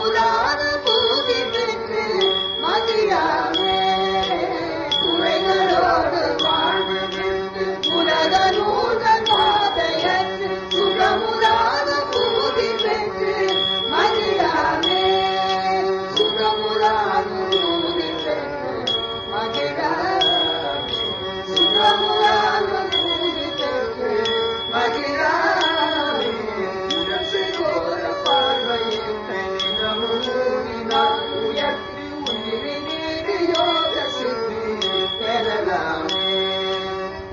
சுகமுதான பூதி பெற்று மகிழாமே குறைகளோடு வாழ்வு பெற்று உலக நூல்கள் பாதையற்று சுகமுதான பூதி பெற்று மகிழாமே சுகமுதான பூதி பெற்று மகிழாமே சுகமுதான பூதி பெற்று மகிழாமே முரசு கோர பார்வையிட்டு நிலமூடினால் உயர்த்தி உயிரி நீடு யோக சித்தி பெறலாமே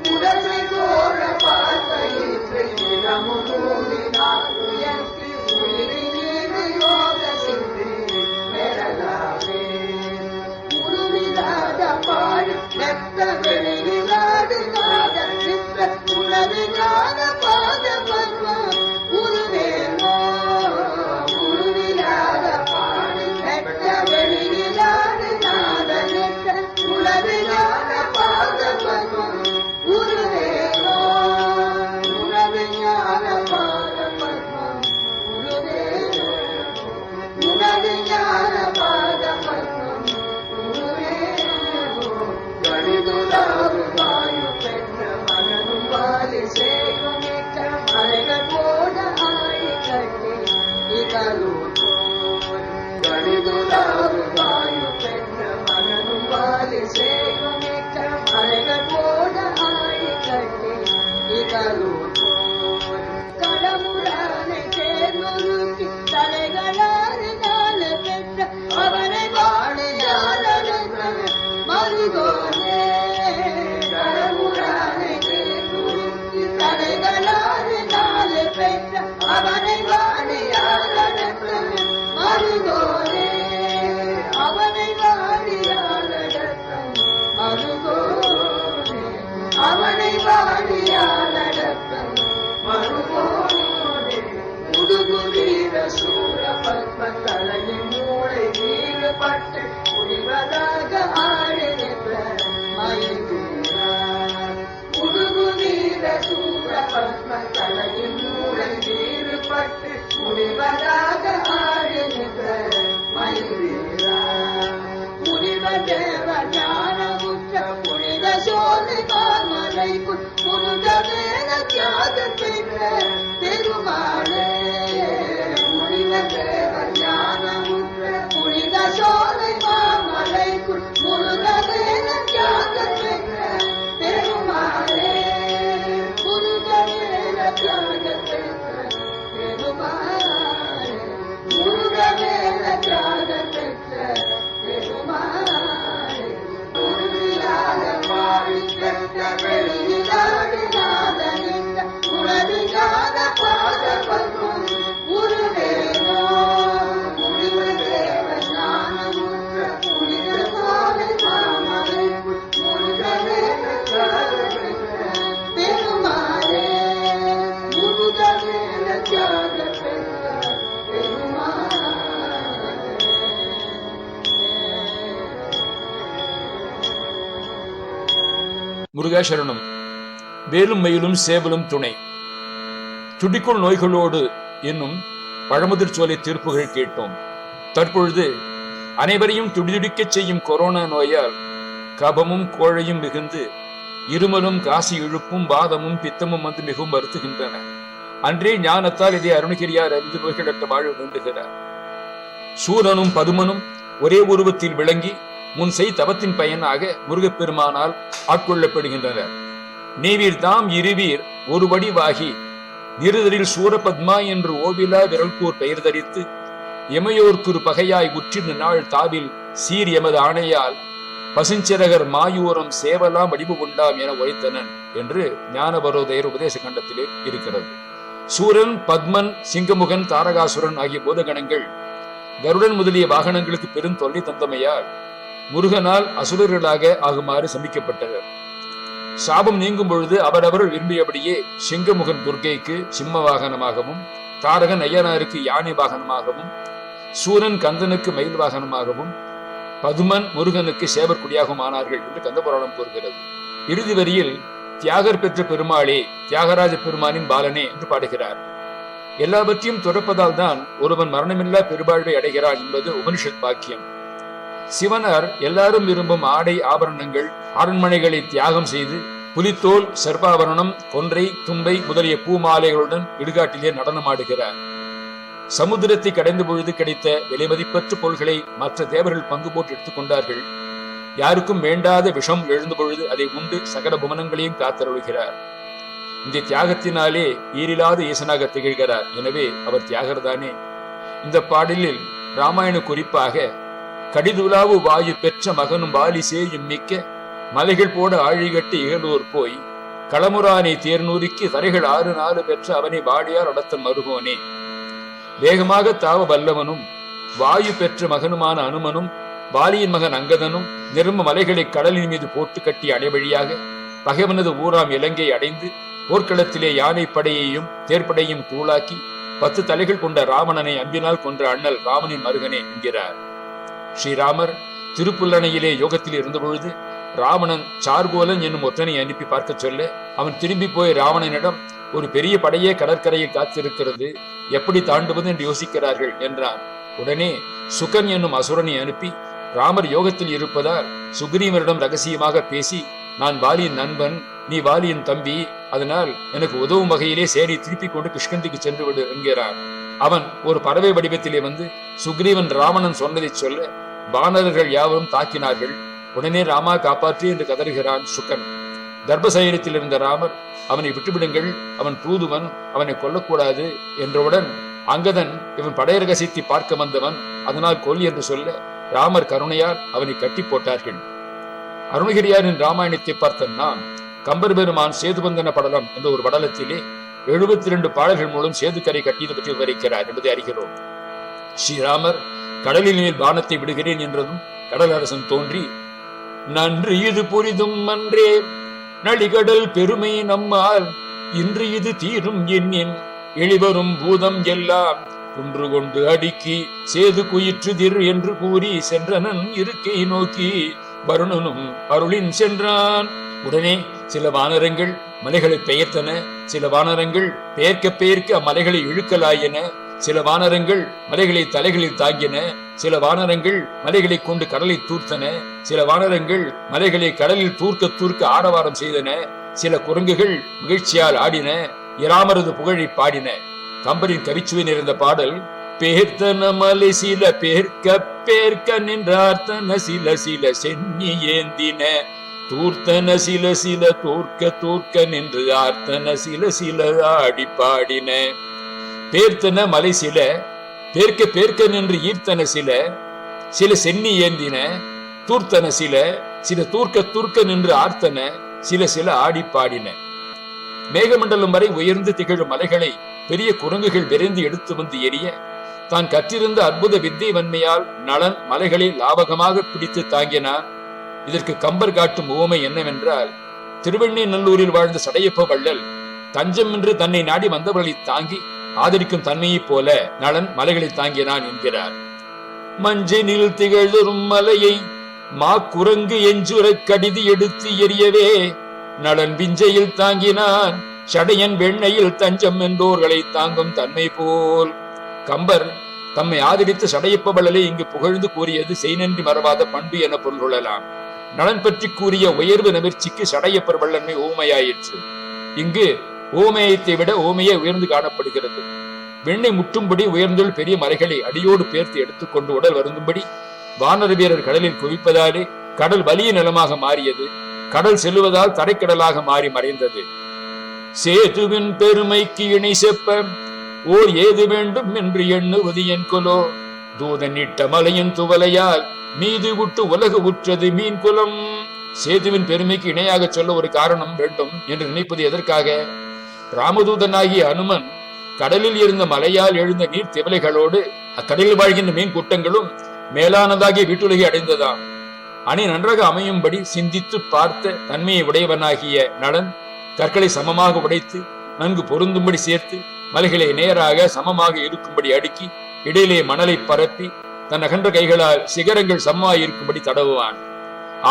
முரசு கோர பார்வையிட்டு நிலமூடினால் உயர்த்தி உயிரி நீடு யோக சித்தி பெறலாமே உருவிலாத பாடு நெத்த வெளியிலாது நாத நிற்ற உனது ஞான பாத பத்மம் உருவேனோ உருவிலாத பாடு நெத்த வெளியிலாது நாத நிற்ற உனது ஞான பாத பத்மம் உருவேனோ உனது ஞான பாத பத்மம் உருவேனோ உனது ஞான பாத பத்மம் உருவேனோ கணிதுலாது வாயு பெற்ற மகனும் வாலி செய்யும் மிக்க மலைகள் போட ஆழி கட்டி இகலூர் கணிதுலாது வாயு பெற்ற மகனும் வாலி செய்யும் மிக்க மலைகள் போட ஆழி கட்டி இகலூர் கடமுறானை தேர்முறுக்கி தலைகளாறு நாள் பெற்ற அவனை வாழியாளர் மருகோனே கடமுறானை தேர்முறுக்கி தலைகளாறு நாள் பெற்ற அவனை வாழியாளர் மருகோனே அவனை வாழியாளர் மருகோனே அவனை வாழியாளர் மருகோனே முதுகுவீர சூர பத்ம தலையின் மூளை வீடுபட்டு புரிவதாக ஆடு நின்ற மயங்குகிறார் முதுகுவீர சூர பத்ம தலையின் மூளை வீடுபட்டு புரிவதாக ஆடு நின்ற மயங்குகிறார் புனித தேவ ஞானமுற்ற புனித சோலை மாமலைக்குள் முருக வேத தியாக பெற்ற பெருமாளே புனித தேவ ஞானமுற்ற புனித சோலை மாமலைக்குள் முருக வேத தியாக பெற்ற பெருமாளே முருக வேத தியாக பெற்ற பெருமாளே முருக வேத தியாக பெற்ற பெருமாளே உருவிலாத பாடி பெற்ற வெளியிலாடு நாதனிந்த உனது ஞான பாத பத்மம் உருவேனோ புனித தேவ ஞானமுற்ற புனித சோலை மாமலை முருக வேத தியாக பெற்ற பெருமாளே முருக வேத தியாக பெற்ற முருகேஸ்வரனும் வேலும் மயிலும் சேவலும் துணை துடிக்குள் நோய்களோடு என்னும் பழமுதிர் சோலை தீர்ப்புகள் கேட்டோம். தற்பொழுது அனைவரையும் துடிதுடிக்கச் செய்யும் கொரோனா நோயால் கபமும் கோழையும் மிகுந்து இருமலும் காசி இழுப்பும் வாதமும் பித்தமும் வந்து மிகவும் வருத்துகின்றன. அன்றே ஞானத்தால் இதை அருணகிரியார் அறிந்து நோய்களற்ற வாழ்வு வேண்டுகிறார். சூரனும் பதுமனும் ஒரே உருவத்தில் விளங்கி முன் செய் தவத்தின் பயனாக முருகப்பெருமானால் ஆட்கொள்ளப்படுகின்றனர். நீவீர் தாம் இருவீர் ஒரு வடிவாகி நிருதரில் சூரபத்மா என்று ஓவிலா விரல்கூர் பெயர் தரித்து எமையோர்க்கு ஒரு பகையாய் உற்றின நாள் தாவில் சீர் எமது ஆணையால் பசுஞ்சிறகர் மாயூரம் சேவலாம் வடிவு கொண்டாம் என உரைத்தனன் என்று ஞானபரோதயர் உபதேச கண்டத்திலே இருக்கிறது. சூரன், பத்மன், சிங்கமுகன், தாரகாசுரன் ஆகிய பூதகணங்கள் கருடன் முதலிய வாகனங்களுக்கு பெரும் தொல்லை தந்தமையால் முருகனால் அசுரர்களாக ஆகுமாறு சபிக்கப்பட்டனர். சாபம் நீங்கும் பொழுது அவரவர் விரும்பியபடியே சிங்கமுகன் துர்க்கைக்கு சிம்ம வாகனமாகவும், தாரகன் ஐயனாருக்கு யானை வாகனமாகவும், சூரன் கந்தனுக்கு மயில் வாகனமாகவும், பதுமன் முருகனுக்கு சேவற்குடியாகவும் ஆனார்கள் என்று கந்தபுராணம் கூறுகிறது. இறுதி வரியில் தியாகர் பெற்ற பெருமாளே, தியாகராஜ பெருமானின் பாலனே என்று பாடுகிறார். எல்லாவற்றையும் துறப்பதால் தான் ஒருவன் மரணமில்லா பெருவாழ்வை அடைகிறான் என்பது உபனிஷத் வாக்கியம். சிவனார் எல்லாரும் விரும்பும் ஆடை ஆபரணங்கள் அரண்மனைகளை தியாகம் செய்து புலித்தோல், சர்பாபரணம், கொன்றை, தும்பை முதலிய பூமாலைகளுடன் இடுகாட்டிலே நடனமாடுகிறார். சமுத்திரத்தை கடைந்த பொழுது கிடைத்த விலைமதிப்பற்ற பொருள்களை மற்ற தேவர்கள் பங்கு போட்டு எடுத்துக்கொண்டார்கள். யாருக்கும் வேண்டாத விஷம் எழுந்த பொழுது அதை உண்டு சகல புவனங்களையும் காத்தருள்கிறார். இந்த தியாகத்தினாலே ஈரில்லாத ஈசனாக திகழ்கிறார். எனவே அவர் தியாகர்தானே. இந்த பாடலில் ராமாயண குறிப்பாக கடிதுலாவு வாயு பெற்ற மகனும் வாலி சேயும் மிக்க மலைகள் போட ஆழிகட்டி இகழூர் போய் களமுரானை தேர்நூறிக்கு தரைகள் 6 பெற்ற அவனை வாடியார் அடத்த மருகோனே. வேகமாக தாவ வல்லவனும் வாயு பெற்ற மகனுமான அனுமனும் வாலியின் மகன் அங்கதனும் நிரம்ப மலைகளை கடலின் மீது போட்டு கட்டி அடைவழியாக பகைவனது ஊராம் இலங்கை அடைந்து போர்க்களத்திலே யானை படையையும் தேர்ப்படையும் தூளாக்கி 10 தலைகள் கொண்ட ராவணனை அம்பினால் கொன்ற அண்ணல் ராமனின் மருகனே என்கிறார். ஸ்ரீராமர் திருப்புல்லணையிலே யோகத்தில் இருந்தபொழுது ராவணன் சார்கோலன் என்னும் ஒற்றனை அனுப்பி பார்க்க சொல்ல அவன் திரும்பி போய் ராவணனிடம் ஒரு பெரிய படையே கடற்கரையில் காத்திருக்கிறது, எப்படி தாண்டுவது என்று யோசிக்கிறார்கள் என்றான். உடனே சுகன் என்னும் அசுரனை அனுப்பி ராமர் யோகத்தில் இருப்பதால் சுக்ரீவனிடம் ரகசியமாக பேசி, நான் வாலியின் நண்பன், நீ வாலியின் தம்பி, அதனால் எனக்கு உதவும் வகையிலே சேனை திருப்பிக் கொண்டு கிஷ்கிந்திக்கு சென்று விடு என்கிறான். அவன் ஒரு பறவை வடிவத்திலே வந்து சுக்ரீவன் ராவணன் சொன்னதை சொல்ல வானரர்கள் யாவரும் தாக்கினார்கள். உடனே ராமா காப்பாற்றி என்று கதறுகிறான் சுகன். கர்ப்பசயனத்தில் இருந்த ராமர் அவனை விட்டுவிடுங்கள், அவன் தூதுவன், அவனை கொல்லக்கூடாது என்றவுடன் அங்கதன் இவன் படை ரகசியத்தை பார்க்க வந்தவன், அதனால் கொல் என்று சொல்ல ராமர் கருணையால் அவனை கட்டி போட்டார்கள். அருணகிரியாரின் ராமாயணத்தை பார்த்த நாம் கம்பர் பெருமான் சேதுபந்தன படலம் என்ற ஒரு படலத்திலே 72 பாடல்கள் மூலம் சேதுக்கரை கட்டியது பற்றி விவரிக்கிறார் என்பதை அறிகிறோம். ஸ்ரீராமர் கடலின் மேல் பானத்தை விடுகிறேன் என்றதும் கடல் அரசன் தோன்றி, நன்று இது புரிதும் அன்றே நளிகடல் பெருமை நம்மால் இன்று இது தீரும் எண்ணின் எளிவரும் பூதம் எல்லாம் குன்று கொண்டு அடுக்கி சேது குயிற்றுதிர் என்று கூறி சென்றனன் இருக்கை நோக்கி வருணனும் அருளின் சென்றான். உடனே சில வானரங்கள் மலைகளை பெயர்த்தன, சில வானரங்கள் பெயர்க்க அம்மலைகளை இழுக்கலாயின, சில வானரங்கள் மலைகளை தலைகளில் தாங்கின, சில வானரங்கள் மலைகளை கொண்டு கடலை தூர்த்தன, சில வானரங்கள் மலைகளை கடலில் தூர்க்க ஆரவாரம் செய்தன, சில குரங்குகள் மகிழ்ச்சியால் ஆடின, இராமரது புகழை பாடின. கம்பரின் கவிச்சுவை நிறைந்த பாடல், பேர்த்தன மலை சில பேர்க்க நின்றார்த்தன சில சென்னி ஏந்தின, தூர்த்தன சில தூர்க்க நின்று ஆர்த்தன சில ஆடி பாடின. பேர்த்தன மலை சில பேர்க்க நின்று ஈர்த்தன சில சென்னி ஏந்தின, தூர்த்தன சில தூர்க்க நின்று ஆர்த்தன சில ஆடி பாடின. மேகமண்டலம் வரை உயர்ந்து திகழும் மலைகளை பெரிய குரங்குகள் விரைந்து எடுத்து வந்து எரிய தான் கற்றிருந்த அற்புத வித்தை வன்மையால் நளன் மலைகளை லாபகமாக பிடித்து தாங்கினான். இதற்கு கம்பர் காட்டும் உவமை என்னவென்றால், திருவெண்ணெய்நல்லூரில் வாழ்ந்த சடையப்ப வள்ளல் தஞ்சம் என்று தன்னை நாடி வந்தவர்களை தாங்கி ஆதரிக்கும் தன்மையைப் போல நளன் மலைகளை தாங்கினான் என்கிறார். மஞ்சனில் திகழ்தொரும் மலையை குரங்கு எஞ்சுரை கடிது எடுத்து எரியவே நளன் விஞ்சையில் தாங்கினான், சடையன் வெண்ணையில் தஞ்சம் என்றோர்களை தாங்கும் தன்மை போல். கம்பர் தம்மை ஆதரித்து சடையப்ப வள்ளலை இங்கு புகழ்ந்து கூறியது செய்நன்றி மறவாத பண்பு என பொருள் கொள்ளலாம். நலன் பற்றி கூறிய உயர்வு நமிர்ச்சிக்கு சடையப்பர் வள்ளன்மை ஓமையாயிற்று. இங்கு ஓமயத்தை விட ஓமையே உயர்ந்து காணப்படுகிறது. வெண்ணை முட்டும்படி உயர்ந்துள்ள பெரிய மலைகளை அடியோடு பேர்த்து எடுத்துக்கொண்டு உடல் வருந்தும்படி வானர வீரர் கடலில் குவிப்பதாலே கடல் வலிய நிலமாக மாறியது. கடல் செல்லுவதால் தரைக்கடலாக மாறி மறைந்தது. சேதுவின் பெருமைக்கு இணை செப்ப ஓர் ஏது வேண்டும் என்று எண்ணுவது என் கொலோ, தூதன் இட்ட மலையின் துவலையால் மீது விட்டு உலக உற்றது மீன் குலம். சேதுவின் பெருமைக்கு இணையாக சொல்ல ஒரு காரணம் வேண்டும் என்று நினைப்பது எதற்காக? ராமதூதனாகிய அனுமன் கடலில் இருந்த மலையால் எழுந்த நீர் திவலைகளோடு அக்கடலில் வாழ்கின்ற மீன் கூட்டங்களும் மேலானதாகிய வீட்டுலகை அடைந்ததாம். அணை நன்றாக அமையும்படி சிந்தித்து பார்த்த தன்மையை உடையவனாகிய நளன் கற்களை சமமாக உடைத்து நன்கு பொருந்தும்படி சேர்த்து மலைகளை நேராக சமமாக இருக்கும்படி அடுக்கி இடையிலே மணலை பரப்பி தன் அகன்ற கைகளால் சிகரங்கள் சமமாய் இருக்கும்படி தடவுவான்.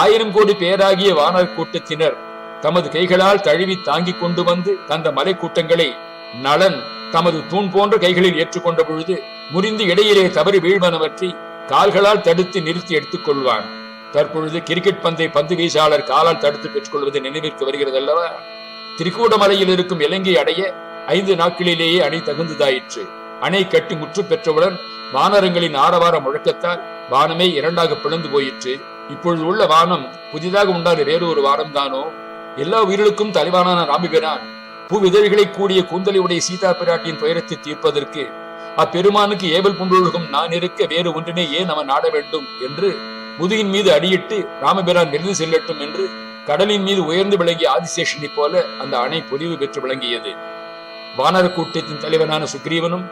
1000 கோடி பேராகிய வானர் கூட்டத்தினர் தமது கைகளால் தழுவி தாங்கி கொண்டு வந்து தந்த மலை கூட்டங்களை நளன் தமது தூண் போன்ற கைகளில் ஏற்றுக்கொண்ட பொழுது முறிந்து இடையிலே தவறி வீழ்வனவற்றி கால்களால் தடுத்து நிறுத்தி எடுத்துக் கொள்வான். தற்பொழுது கிரிக்கெட் பந்தை பந்து வீச்சாளர் காலால் தடுத்து பெற்றுக் கொள்வது நினைவிற்கு வருகிறது அல்லவா? திரிகூடமலையில் இருக்கும் இலங்கை அடைய 5 நாட்களிலேயே அணை தகுந்ததாயிற்று. அணை கட்டி முற்று பெற்றவுடன் வானரங்களின் ஆரவார முழக்கத்தால் வானமே 2ஆக பிளந்து போயிற்று. இப்பொழுது உள்ள வானம் புதிதாக உண்டான வேறு ஒரு வானம் தானோ? எல்லா உயிர்களுக்கும் தலைவானான ராமபிரான் பூவிதழ்களை கூடிய கூந்தலை உடைய சீதா பிராட்டியின் துயரத்தை தீர்ப்பதற்கு அப்பெருமானுக்கு ஏவல் புண்டுலகம் நான் இருக்க வேறு ஒன்றினை ஏன் அவன் நாட வேண்டும் என்று முதுகின் மீது அடியிட்டு ராமபிரான் விருது செல்லட்டும் என்று கடலின் மீது உயர்ந்து விளங்கிய ஆதிசேஷனை போல அந்த அணை பொலிவு பெற்று விளங்கியது. வானர கூட்டத்தின் தலைவனான சுக்ரீவனும்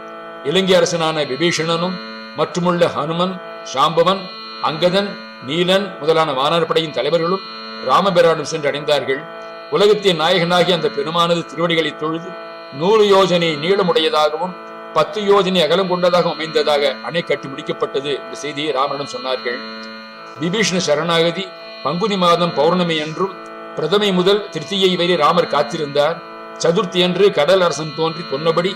இலங்கை அரசனான விபீஷணனும் மற்றுமுள்ள ஹனுமன், சாம்பவன், அங்கதன், நீலன் முதலான வானரப்படையின் தலைவர்களும் ராமபிரானும் சென்று அடைந்தார்கள். உலகத்தின் நாயகனாகி அந்த பெருமானது திருவடிகளை தொழுது 100 யோஜனை நீளமுடையதாகவும் 10 யோஜனை அகலம் கொண்டதாகவும் அமைந்ததாக அணை கட்டி முடிக்கப்பட்டது என்ற செய்தியை ராமனிடம் சொன்னார்கள். விபீஷண சரணாகதி பங்குனி மாதம் பௌர்ணமி என்றும் பிரதமை முதல் திருத்தியை வரை ராமர் காத்திருந்தார். சதுர்த்தி என்று கடல் அரசன் தோன்றி சொன்னபடி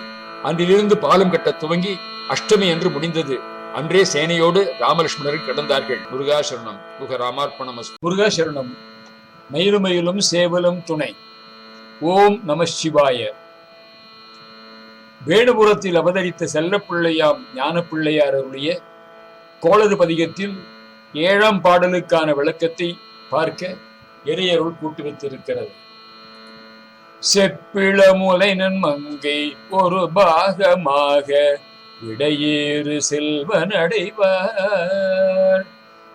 அன்றிலிருந்து பாலம் கட்ட துவங்கி அஷ்டமி என்று முடிந்தது. அன்றே சேனையோடு ராமலட்சுமணர்கள் கிடந்தார்கள். முருகாசரணம். ராமார்ப்பணம். முருகாசரணம். மயிலுமயிலும் சேவலும் துணை. ஓம் நம சிவாய. வேணுபுரத்தில் அவதரித்த செல்லப்பிள்ளையாம் ஞான பிள்ளையார் அருளிய கோளறு பதிகத்தில் 7ஆம் பாடலுக்கான விளக்கத்தை பார்க்க இறையருள் கூட்டு வைத்திருக்கிறது. செப்பிளமுலை நன்மங்கை ஒரு பாகமாக விடையேறு செல்வன் அடைவார்.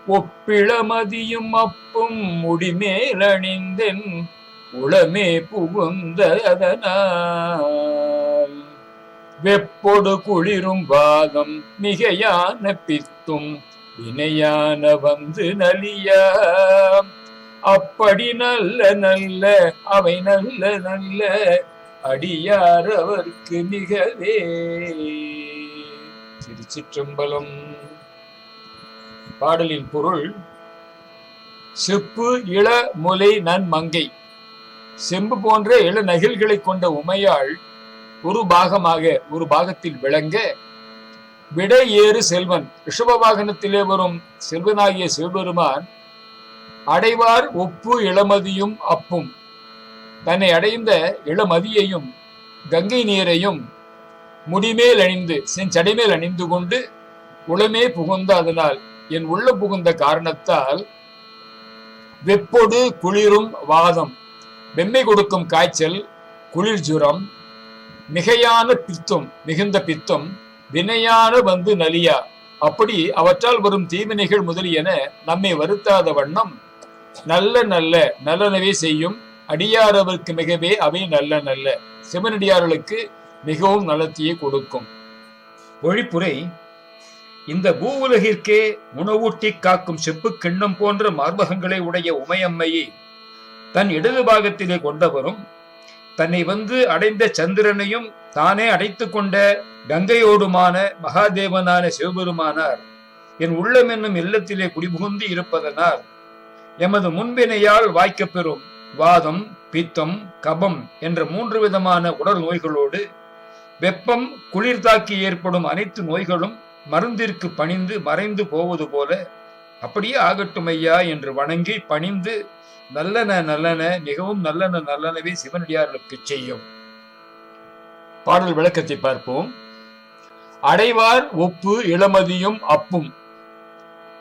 ஒப்பிளமதியும் அப்பும் முடிமேல் அணிந்தென் உளமே புகுந்ததனால் வெப்பொடு குளிரும் வாதம் மிகையான பித்தும் வினையான வந்து நலியா. அப்படி நல்ல நல்ல அவை நல்ல நல்ல அடியார் அவர்க்கு மிகவே. திருச்சிற்றம்பலம். பாடலின் பொருள்: செப்பு இள முலை நன்மங்கை, செம்பு போன்ற இள நகில்களை கொண்ட உமையாள் ஒரு பாகத்தில் விளங்க, விடை ஏறு செல்வன் ரிஷப வாகனத்திலே வரும் செல்வனாகிய சிவபெருமான் அடைவார் ஒப்பு இளமதியும் அப்பும், தன்னை அடைந்த இளமதியையும் கங்கை நீரையும் முடிமேல் அணிந்து செஞ்சடைமேல் அணிந்து கொண்டு உளமே புகுந்த அதனால் என் உள்ள புகுந்த காரணத்தால் வெப்பொடு குளிரும் வாதம், வெம்மை கொடுக்கும் காய்ச்சல், குளிர் ஜுரம், மிகையான பித்தம் மிகுந்த பித்தம், வினையான வந்து நலியா, அப்படி அவற்றால் வரும் தீவினைகள் முதலியன நம்மை வருத்தாத வண்ணம் நல்ல நல்ல நல்லனவே செய்யும் அடியாரவர்க்கு மிகவே அவை நல்ல நல்ல சிவனடியார்களுக்கு மிகவும் நலத்தையே கொடுக்கும். ஒழிப்புரை: இந்த பூவுலகிற்கே உணவூட்டி காக்கும் செப்பு கிண்ணம் போன்ற மார்பகங்களை உடைய உமையம்மையை தன் இடது பாகத்திலே கொண்டவரும், தன்னை வந்து அடைந்த சந்திரனையும் தானே அடைத்துக் கொண்ட கங்கையோடுமான மகாதேவனான சிவபெருமானார் என் உள்ளம் என்னும் இல்லத்திலே குடிபுகுந்து இருப்பதனால் எமது முன்பினையால் வாய்க்கப் பெறும் வாதம், பித்தம், கபம் என்ற 3 விதமான உடல் நோய்களோடு வெப்பம், குளிர் தாக்கி ஏற்படும் அனைத்து நோய்களும் மருந்திற்கு பணிந்து மறைந்து போவது போல அப்படியே ஆகட்டும் ஐயா என்று வணங்கி பணிந்து நல்லன நல்லன மிகவும் நல்லன நல்லனவே சிவனடியார்களுக்கு செய்யும். பாடல் விளக்கத்தை பார்ப்போம். அடைவார் ஒப்பு இளமதியும் அப்பும்,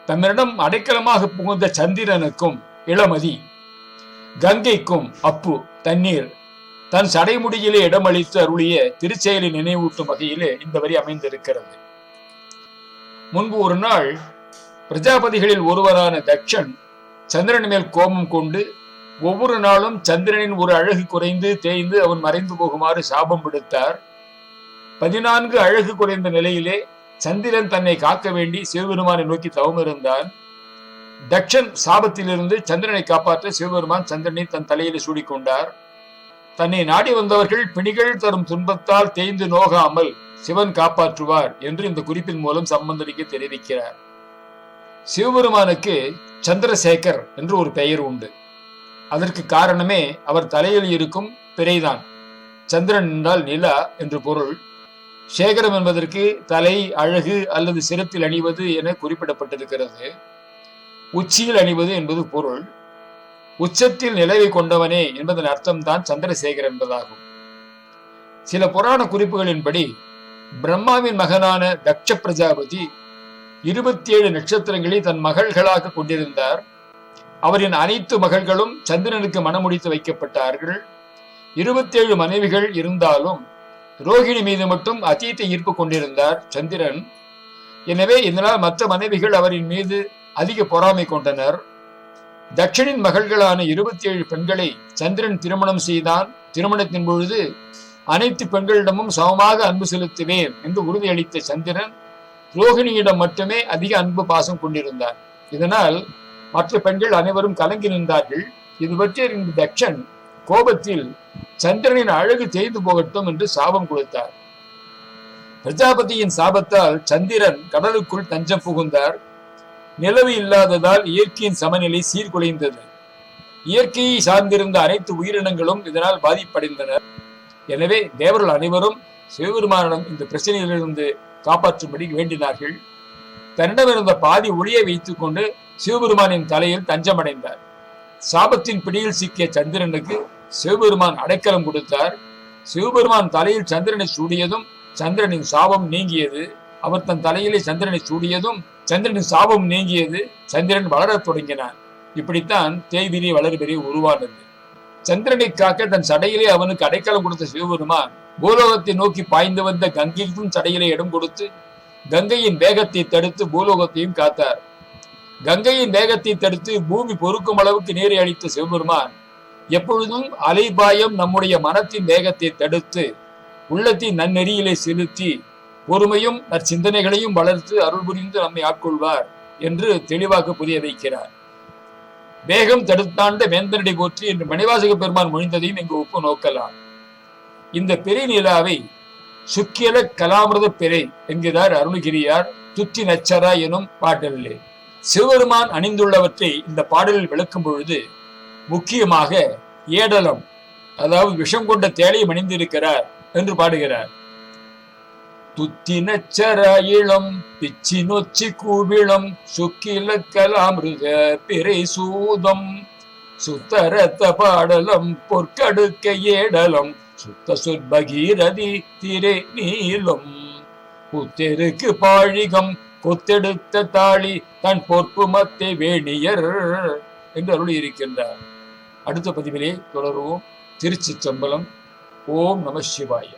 தம்மிடம் அடைக்கலமாக புகுந்த சந்திரனுக்கும் இளமதி, கங்கைக்கும் அப்பு தண்ணீர், தன் சடைமுடியிலே இடமளித்து அருளிய திருச்செயலை நினைவூட்டும் வகையிலே இந்த வரி அமைந்திருக்கிறது. முன்பு ஒரு நாள் பிரஜாபதிகளில் ஒருவரான தக்ஷன் சந்திரன் மேல் கோபம் கொண்டு ஒவ்வொரு நாளும் சந்திரனின் ஒரு அழகு குறைந்து தேய்ந்து அவன் மறைந்து போகுமாறு சாபம் விடுத்தார். 14 அழகு குறைந்த நிலையிலே சந்திரன் தன்னை காக்க வேண்டி சிவபெருமானை நோக்கி தவம் இருந்தான். தக்ஷன் சாபத்திலிருந்து சந்திரனை காப்பாற்ற சிவபெருமான் சந்திரனை தன் தலையிலே சூடிக்கொண்டார். தன்னை நாடி வந்தவர்கள் பிணிகள் தரும் துன்பத்தால் தேய்ந்து நோகாமல் சிவன் காப்பாற்றுவார் என்று இந்த குறிப்பின் மூலம் சம்பந்தருக்கு தெரிவிக்கிறார். சிவபெருமானுக்கு சந்திரசேகர் என்று ஒரு பெயர் உண்டு. அதற்கு காரணமே அவர் தலையில் இருக்கும் பிறைதான். சந்திரன் என்றால் நிலா என்று பொருள். சேகரம் என்பதற்கு தலை, அழகு அல்லது சிரத்தில் அணிவது என குறிப்பிடப்பட்டிருக்கிறது. உச்சியில் அணிவது என்பது பொருள். உச்சத்தில் நிலவை கொண்டவனே என்பதன் அர்த்தம்தான் சந்திரசேகர் என்பதாகும். சில புராண குறிப்புகளின்படி பிரம்மாவின் மகனான தக்ஷ பிரஜாபதி 27 நட்சத்திரங்களை தன் மகள்களாக கொண்டிருந்தார். அவரின் அனைத்து மகள்களும் சந்திரனுக்கு மணமுடித்து வைக்கப்பட்டார்கள். 27 மனைவிகள் இருந்தாலும் ரோகிணி மீது மட்டும் அதீத ஈர்ப்பு கொண்டிருந்தார் சந்திரன். எனவே இதனால் மற்ற மனைவிகள் அவரின் மீது அதிக பொறாமை கொண்டனர். தட்சனின் மகள்களான 27 பெண்களை சந்திரன் திருமணம் செய்தான். திருமணத்தின் பொழுது அனைத்து பெண்களிடமும் சமமாக அன்பு செலுத்துவேன் என்று உறுதியளித்த சந்திரன் ரோகிணியிடம் மட்டுமே அதிக அன்பு பாசம் கொண்டிருந்தார். இதனால் மற்ற பெண்கள் அனைவரும் கலங்கி நின்றார்கள். இது பற்றி அறிந்த தட்சன் கோபத்தில் சந்திரனின் அழகு தேய்ந்து போகட்டும் என்று சாபம் கொடுத்தார். பிரஜாபதியின் சாபத்தால் சந்திரன் கடலுக்குள் தஞ்சம் புகுந்தார். நிலவு இல்லாததால் இயற்கையின் சமநிலை சீர்குலைந்தது. இயற்கையை சார்ந்திருந்த அனைத்து உயிரினங்களும் இதனால் பாதிப்படைந்தனர். எனவே தேவர்கள் அனைவரும் சிவபெருமானிடம் இந்த பிரச்சனையிலிருந்து காப்பாற்றும்படி வேண்டினார்கள். தன்னிடமிருந்த பாதி ஒளியை வைத்துக் கொண்டு சிவபெருமானின் தலையில் தஞ்சமடைந்தார். சாபத்தின் பிடியில் சிக்கிய சந்திரனுக்கு சிவபெருமான் அடைக்கலம் கொடுத்தார். சிவபெருமான் தலையில் சந்திரனை சூடியதும் சந்திரனின் சாபம் நீங்கியது. அவர் தன் தலையிலே சந்திரனை சூடியதும் சந்திரனின் சாபம் நீங்கியது. சந்திரன் வளரத் தொடங்கினான். இப்படித்தான் தேய்பிரி வளர்பிரி உருவானது. சந்திரனை காக்க தன் சடையிலே அவனுக்கு அடைக்கலம் கொடுத்த சிவபெருமான் பூலோகத்தை நோக்கி பாய்ந்து வந்த கங்கைக்கும் சடையிலே இடம் கொடுத்து கங்கையின் வேகத்தை தடுத்து பூலோகத்தையும் காத்தார். கங்கையின் வேகத்தை தடுத்து பூமி பொறுக்கும் அளவுக்கு நீரை அளித்த சிவபெருமான் எப்பொழுதும் அலைபாயம் நம்முடைய மனத்தின் வேகத்தை தடுத்து உள்ளத்தின் நன்னெறியிலே செலுத்தி பொறுமையும் நற்சிந்தனைகளையும் வளர்த்து அருள் புரிந்து நம்மை ஆட்கொள்வார் என்று தெளிவாக புரிய வைக்கிறார். வேகம் தடுத்தாண்ட வேந்தனடை போற்றி என்று மணிவாசக பெருமான் மொழிந்ததையும் இங்கு ஒப்பு நோக்கலாம். இந்த பெரிய நிலாவை சுக்கியல கலாமிரத பெரை என்கிறார் அருணகிரியார் துத்தி நச்சரா எனும் பாடலிலே. சிவபெருமான் அணிந்துள்ளவற்றை இந்த பாடலில் விளக்கும் பொழுது முக்கியமாக ஏடலம், அதாவது விஷம் கொண்ட தேளையும் அணிந்திருக்கிறார் என்று பாடுகிறார். துத்தி நச்சர இளம் பிச்சி நொச்சி கூவிளம் சுக்கில கலாமிருத பிறை சூதம் சுத்தரத்த பாடலம் பொற்கடுக்க ஏடலம் சுத்த சொற்பகீரதி திரை நீளம் புத்தெருக்கு பாழிகம் கொத்தெடுத்த தாளி தன் பொற்பு மத்தை வேணியர் என்று அருளி இருக்கின்றார். அடுத்த பதிவிலே தொடருவோம். திருச்சிற்றம்பலம். ஓம் நம சிவாய.